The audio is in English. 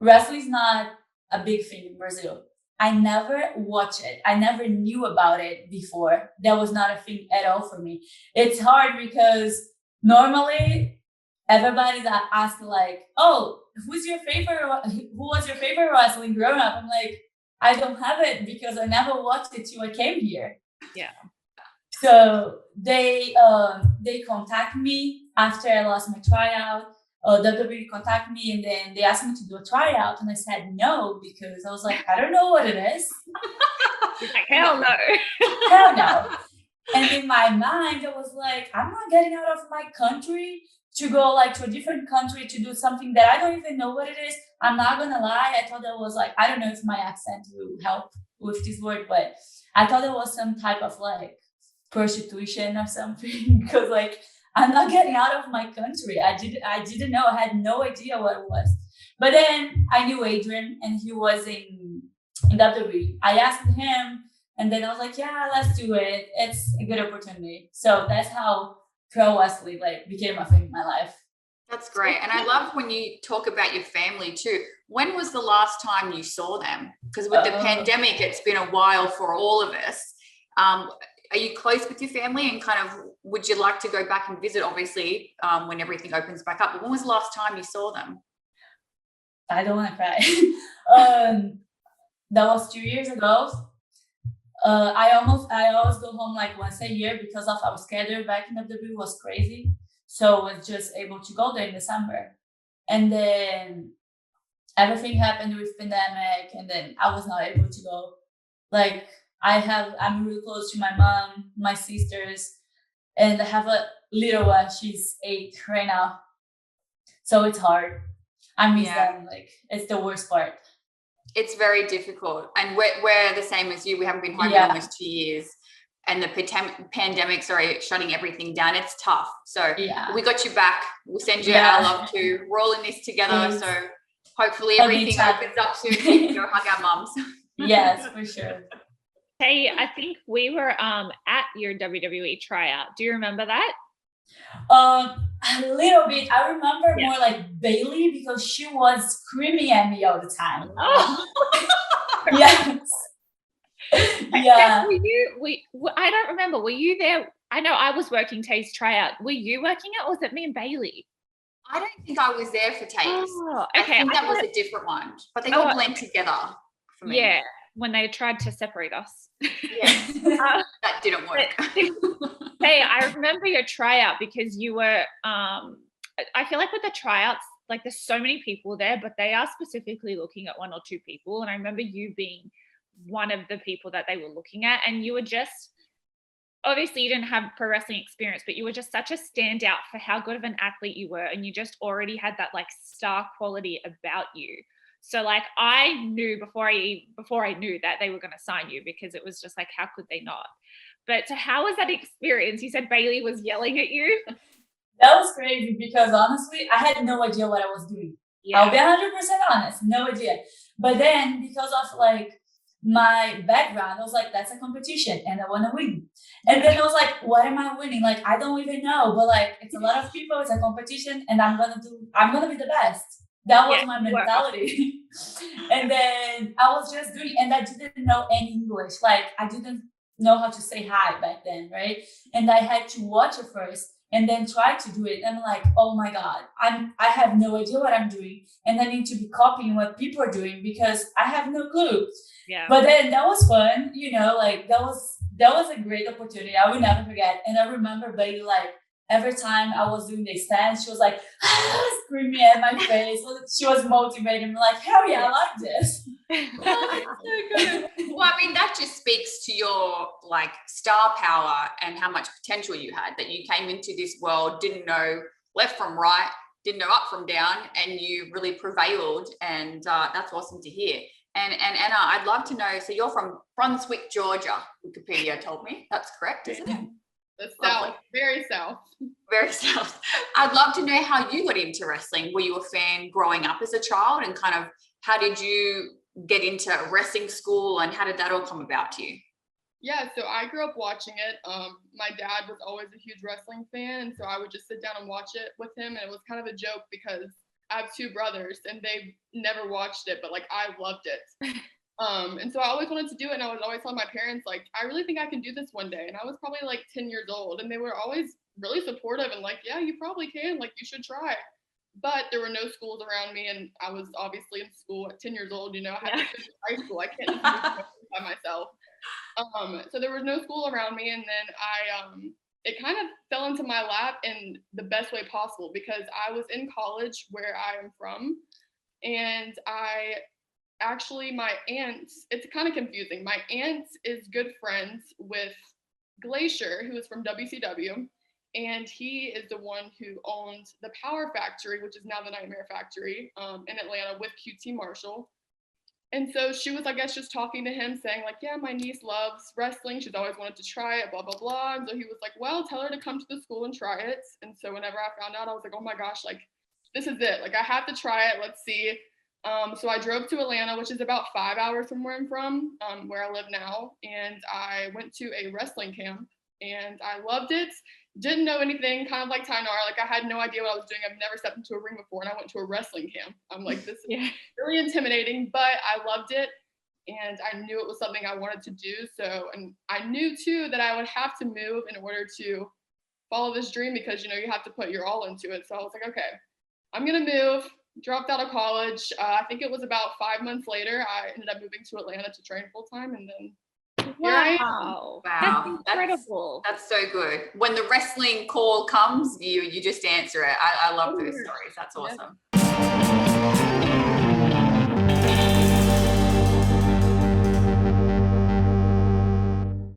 wrestling is not a big thing in Brazil. I never watched it. I never knew about it before. That was not a thing at all for me. It's hard because normally everybody's asking like, "Oh, who was your favorite wrestling growing up?" I'm like, I don't have it because I never watched it till I came here. Yeah. So they contact me after I lost my tryout. WWE contact me and then they asked me to do a tryout, and I said no because I was like, I don't know what it is. Like, hell no. Hell no. And in my mind, I was like, I'm not getting out of my country to go like to a different country to do something that I don't even know what it is. I'm not gonna lie. I thought that was like, I don't know if my accent will help with this word, but I thought it was some type of like prostitution or something because like I'm not getting out of my country. I didn't know. I had no idea what it was. But then I knew Adrian and he was in WWE. I asked him and then I was like, yeah, let's do it. It's a good opportunity. So that's how pro wrestling like became a thing in my life. That's great. And I love when you talk about your family too. When was the last time you saw them? Because with the pandemic, it's been a while for all of us. Are you close with your family and kind of would you like to go back and visit, obviously, when everything opens back up? But when was the last time you saw them? I don't want to cry. That was 2 years ago. I always go home like once a year because of our schedule back in WWE was crazy. So I was just able to go there in December. And then everything happened with pandemic and then I was not able to go. Like I'm really close to my mom, my sisters, and I have a little one. She's 8 right now. So it's hard. I miss them. Like it's the worst part. It's very difficult. And we're the same as you. We haven't been home in almost 2 years. And the pandemic, shutting everything down. It's tough. So we got you back. We'll send you our love too. We're all in this together. Please. So hopefully everything opens up soon. We can go hug our mums. Yes, for sure. Hey, I think we were at your WWE tryout. Do you remember that? A little bit. I remember more like Bayley because she was screaming at me all the time. Oh. Yes. Yeah. I don't remember. Were you there? I know I was working Tay's tryout. Were you working it or was it me and Bayley? I don't think I was there for Tay's. Oh, okay. I think that was a different one. But they all blend together for me. Yeah. When they tried to separate us. Yes. That didn't work. Hey, I remember your tryout because you were I feel like with the tryouts, like there's so many people there, but they are specifically looking at 1 or 2 people. And I remember you being one of the people that they were looking at, and you were just, obviously you didn't have pro wrestling experience, but you were just such a standout for how good of an athlete you were, and you just already had that like star quality about you. So like I knew before I knew that they were going to sign you, because it was just like, how could they not? But so how was that experience? You said Bayley was yelling at you. That was crazy because honestly, I had no idea what I was doing. Yeah. I'll be 100% honest, no idea. But then because of like my background, I was like, that's a competition and I want to win. And then I was like, what am I winning? Like, I don't even know, but like, it's a lot of people, it's a competition and I'm going to be the best. That was my mentality. And then I was just doing, and I didn't know any English. Like I didn't know how to say hi back then, right? And I had to watch it first and then try to do it. And I'm like, oh my God, I have no idea what I'm doing. And I need to be copying what people are doing because I have no clue. Yeah. But then that was fun, like that was a great opportunity. I will never forget. And I remember Bailey, like every time I was doing the stand, she was like screaming at my face. She was motivating me, like, hell yeah, I like this. That's so good. Well, I mean, that just speaks to your like star power and how much potential you had, that you came into this world, didn't know left from right, didn't know up from down, and you really prevailed. And that's awesome to hear. And Anna, I'd love to know, so you're from Brunswick, Georgia, Wikipedia told me. That's correct, isn't it? The South, very South. Very South. I'd love to know how you got into wrestling. Were you a fan growing up as a child, and kind of how did you get into wrestling school, and how did that all come about to you? Yeah, so I grew up watching it. My dad was always a huge wrestling fan, and so I would just sit down and watch it with him, and it was kind of a joke because I have 2 brothers and they've never watched it, but like I loved it. And so I always wanted to do it, and I was always telling my parents, like, I really think I can do this one day. And I was probably like 10 years old, and they were always really supportive and like, yeah, you probably can, like, you should try. But there were no schools around me, and I was obviously in school at 10 years old, I had to finish high school. I can't just do it by myself. So there was no school around me, and then it kind of fell into my lap in the best way possible, because I was in college where I am from, and my aunt, it's kind of confusing. My aunt is good friends with Glacier, who is from WCW, and he is the one who owned the Power Factory, which is now the Nightmare Factory, in Atlanta with QT Marshall. And so she was, I guess, just talking to him, saying like, yeah, my niece loves wrestling. She's always wanted to try it, blah, blah, blah. And so he was like, well, tell her to come to the school and try it. And so whenever I found out, I was like, oh my gosh, like, this is it. Like, I have to try it. Let's see. So I drove to Atlanta, which is about 5 hours from where I'm from, where I live now. And I went to a wrestling camp, and I loved it. Didn't know anything, kind of like Tynar. Like, I had no idea what I was doing. I've never stepped into a ring before, and I went to a wrestling camp. I'm like, this is really intimidating, but I loved it, and I knew it was something I wanted to do. So, and I knew too that I would have to move in order to follow this dream, because you have to put your all into it. So I was like, okay, I'm gonna move. Dropped out of college. I think it was about 5 months later, I ended up moving to Atlanta to train full time, and then wow, that's incredible. That's so good. When the wrestling call comes, you just answer it. I love those stories. That's awesome.